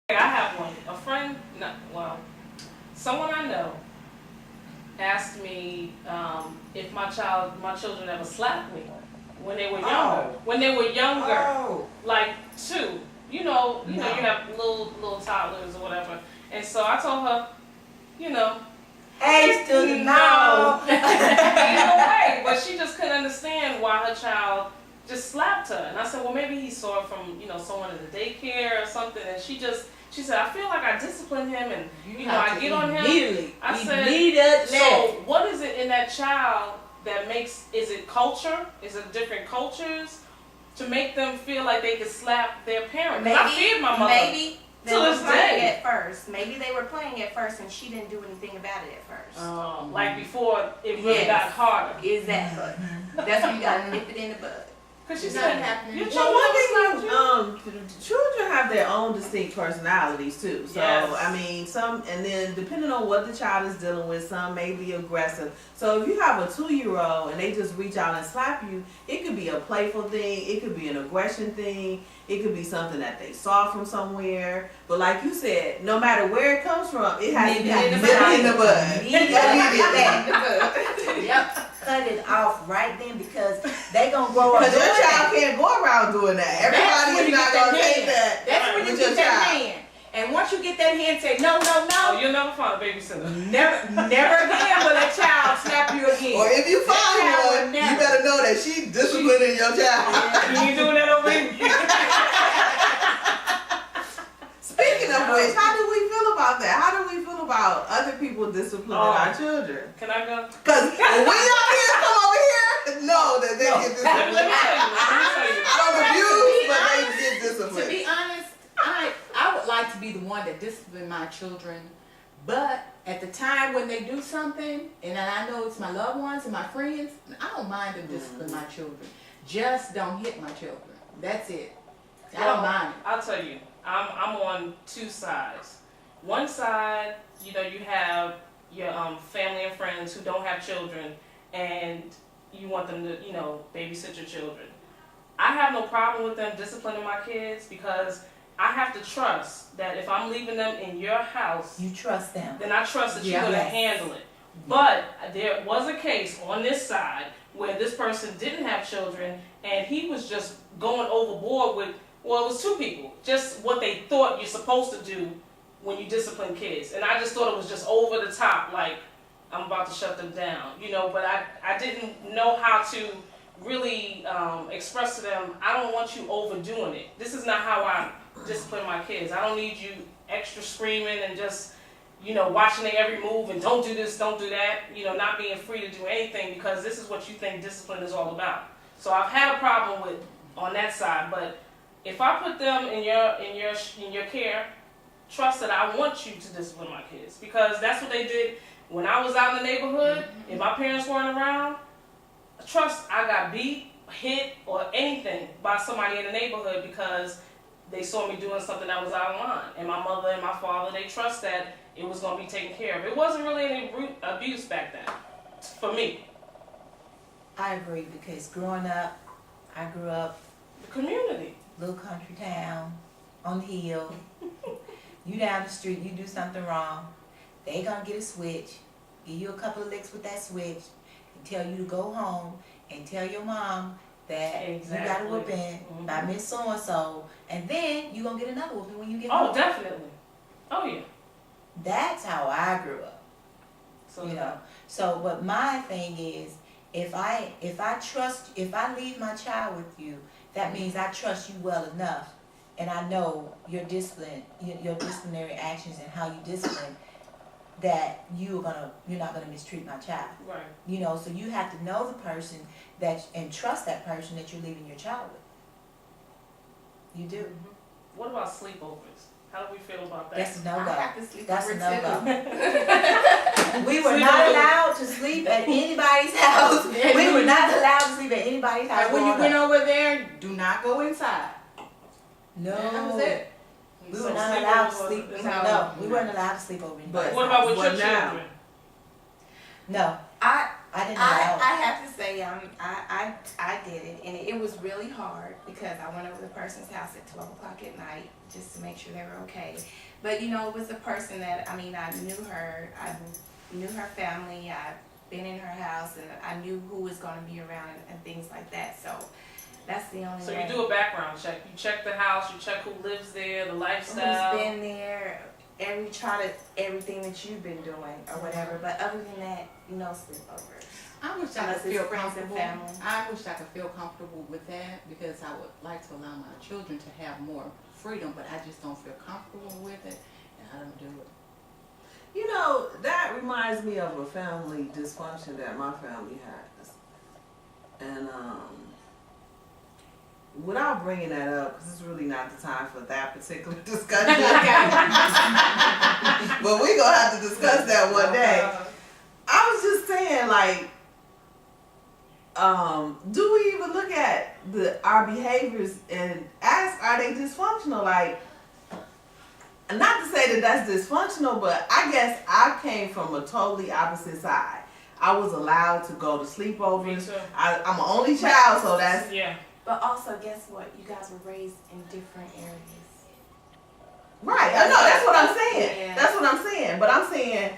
I have one. A friend, no, well, someone I know asked me if my children ever slapped me when they were younger. Oh. When they were younger, Oh. like two. You No. have little toddlers or whatever. And so I told her, you know, Age to the no. Either way, but she just couldn't understand why her child just slapped her. And I said, well, maybe he saw it from, someone in the daycare or something. And she said, I feel like I discipline him and, I get on him. I said, so what is it in that child that is it culture? Is it different cultures to make them feel like they could slap their parent? Maybe, I feared my mother. Maybe they to were this playing day. at first. Maybe they were playing at first and she didn't do anything about it at first. Like before it really got harder. Exactly. That's when you got to nip it in the bud. Because she It's said, not happening. your Well, children one slapped thing, you? children have their own distinct personalities too. So Yes. I mean, and then depending on what the child is dealing with, some may be aggressive. So if you have a 2-year-old and they just reach out and slap you, it could be a playful thing, it could be an aggression thing, it could be something that they saw from somewhere. But like you said, no matter where it comes from, it has to be nipped in the bud. Yep. Cut it off right then because they gonna grow up. Because your doing child that. can't go around doing that. Everybody is not gonna take that. That's when you with your get that child. hand. And once you get that hand, say no, no, Oh, no. you'll never find a babysitter. Never again will that child slap you again. Or if you That find child one, will you never. better know that she's disciplining your child. You ain't doing that over here. Speaking of which, how do we feel about that? How do we feel about other people disciplining our children? Can I go? Because when y'all kids come over here, know that they get Let me disciplined. tell you. I don't abuse, but they get To disciplined. be honest, I would like to be the one that discipline my children, but at the time when they do something, and I know it's my loved ones and my friends, I don't mind them discipline my children. Just don't hit my children. That's it. I don't mind it. I'll tell you, I'm on two sides. One side, you have your family and friends who don't have children, and you want them to, babysit your children. I have no problem with them disciplining my kids because I have to trust that if I'm leaving them in your house, You trust them. then I trust that you're Yeah. going to handle it. But there was a case on this side where this person didn't have children and he was just going overboard with, well, it was two people, just what they thought you're supposed to do when you discipline kids. And I just thought it was just over the top, like I'm about to shut them down, but I didn't know how to really express to them, I don't want you overdoing it. This is not how I discipline my kids. I don't need you extra screaming and just, watching their every move and don't do this, don't do that, not being free to do anything because this is what you think discipline is all about. So I've had a problem on that side, but if I put them in your care, trust that I want you to discipline my kids because that's what they did when I was out in the neighborhood and my parents weren't around. Trust I got beat, hit, or anything by somebody in the neighborhood because they saw me doing something that was out of line. And my mother and my father, they trust that it was going to be taken care of. It wasn't really any abuse back then, for me. I agree because growing up, I grew up The community. little country town on the hill. You down the street, you do something wrong, they gonna get a switch, give you a couple of licks with that switch, and tell you to go home and tell your mom that you got a whooping by Miss So and So, and then you gonna get another whooping when you get home. Oh, definitely. Oh, yeah. That's how I grew up. So, So, but my thing is, if I leave my child with you, that means I trust you well enough, and I know your discipline, your disciplinary actions and how you discipline, that you're not gonna mistreat my child. right. So you have to know the person and trust that person that you're leaving your child with. You do. What about sleepovers? How do we feel about that? That's a no I go. have to sleep That's over a no too. go. We were not Sleepover. allowed to sleep at anybody's house. We were not allowed to sleep at anybody's house. And when you growing went up. over there, do not go inside. No. That was it. We So were not allowed to sleepover sleep. is No, out. we weren't allowed to sleep over anybody's But What about with What your now? children? No. I didn't know. I have to say, I did it, and it was really hard because I went over the person's house at 12 o'clock at night just to make sure they were okay. But you know, it was a person that, I mean, I knew her, I knew her family, I've been in her house, and I knew who was going to be around and things like that. So that's the only So way. you do a background check. You check the house, you check who lives there, the lifestyle. Who's been there, try to everything that you've been doing or whatever. But other than that, you know, sleepovers. I wish I Unless could it's feel friends and comfortable. family. I wish I could feel comfortable with that because I would like to allow my children to have more freedom, but I just don't feel comfortable with it, and I don't do it. You know, that reminds me of a family dysfunction that my family has. And without bringing that up, because it's really not the time for that particular discussion. But we're going to have to discuss that one day. I was just saying, like, do we even look at our behaviors and ask, are they dysfunctional? Like, not to say that that's dysfunctional, but I guess I came from a totally opposite side. I was allowed to go to sleepovers. Me too. I'm an only child, so that's... Yeah. But also, guess what? You guys were raised in different areas. Right. I know, that's what I'm saying. Yeah. That's what I'm saying. But I'm saying,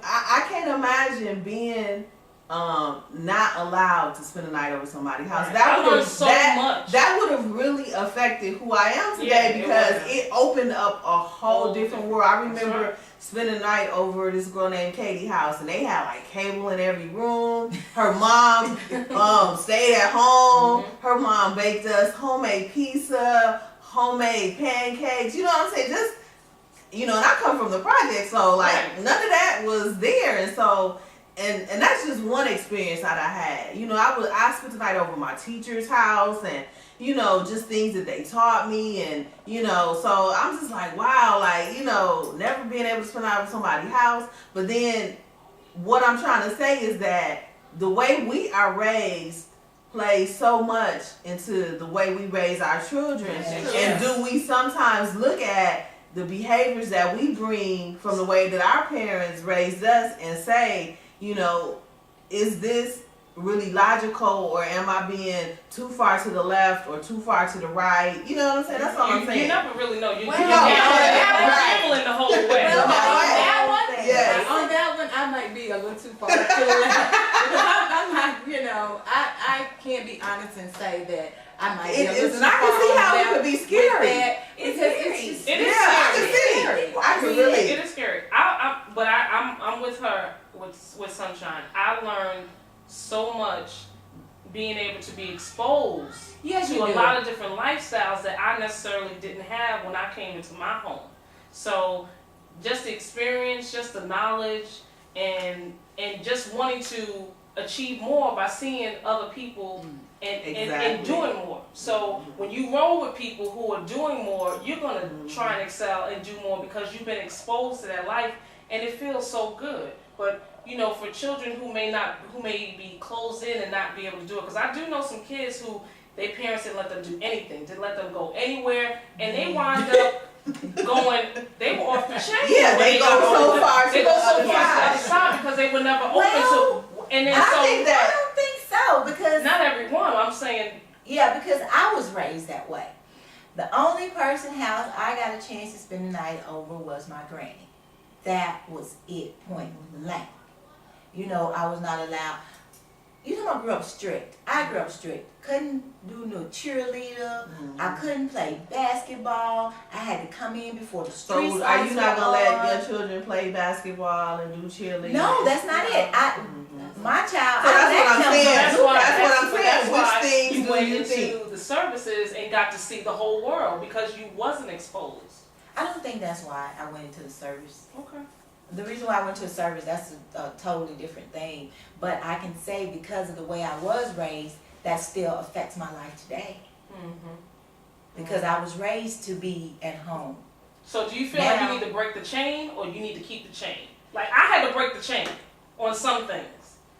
I can't imagine being not allowed to spend the night over somebody's house. Right. That I would learned have so much. That would have really affected who I am today Yeah, because it it opened up a whole Whole different world. I That's remember right. spending the night over this girl named Katie's house, and they had like cable in every room. Her mom stayed at home. Her mom baked us homemade pizza, homemade pancakes. You know what I'm saying? Just, you know, and I come from the project, so like Right. none of that was there, and so. And that's just one experience that I had. You know, I spent the night over my teacher's house, and you know, just things that they taught me, and you know, so I'm just like, wow, like, you know, never being able to spend the night over somebody's house. But then, what I'm trying to say is that the way we are raised plays so much into the way we raise our children, Yes. and do we sometimes look at the behaviors that we bring from the way that our parents raised us and say, you know, is this really logical, or am I being too far to the left or too far to the right? You know what I'm saying? That's all I'm saying. You never really know. You're Well, gambling the whole way. Well, on that one, Yes. On that one, I might be a little too far to the left. Because I'm like, you know, I can't be honest and say that I might be a little too And I far can see on how it that could be with scary. that, It's because scary. it's just It is Yeah, I scary. can see. I can really. It is scary. But I'm with her with Sunshine. I learned so much being able to be exposed Yes, to you a do. lot of different lifestyles that I necessarily didn't have when I came into my home. So just the experience, just the knowledge, and just wanting to achieve more by seeing other people and Exactly. doing more. So when you roll with people who are doing more, you're gonna try and excel and do more because you've been exposed to that life, and it feels so good. But you know, for children who may be closed in and not be able to do it, because I do know some kids who their parents didn't let them do anything, didn't let them go anywhere, and they wind up they were off the chain. Yeah, they go so far to They the go so other far to the other side. side because they were never Well, open to. And then I so think that, I don't think so, because not everyone. I'm saying yeah, because I was raised that way. The only person house I got a chance to spend the night over was my granny. That was it, point blank. You know, I was not allowed. You know, I grew up strict. I grew up strict. Couldn't do no cheerleader. I couldn't play basketball. I had to come in before the So street are you lights not were gonna let on. your children play basketball and do cheerleading? No, that's not it. My child. So that's what I'm saying. that's why That's what I'm saying. That's Which why things you do went you into think? the services and got to see the whole world because you wasn't exposed. I don't think that's why I went into the service. Okay. The reason why I went to a service, that's a totally different thing. But I can say because of the way I was raised, that still affects my life today. Because I was raised to be at home. So do you feel like Now- you need to break the chain or you need to keep the chain? Like I had to break the chain on some things.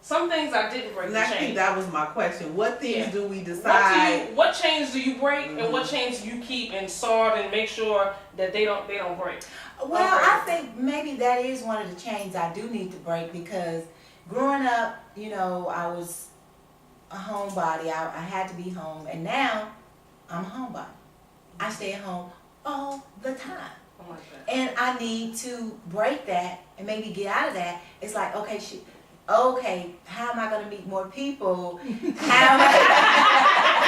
Some things I didn't break And the I think chain. that was my question. What things Yeah. do we decide? What chains do you break and what chains do you keep and sort and make sure that they don't break? Well, Okay. I think maybe that is one of the chains I do need to break because, growing up, you know, I was a homebody. I had to be home, and now I'm a homebody. I stay at home all the time. Oh my God. And I need to break that and maybe get out of that. It's like, okay, how am I going to meet more people? How am I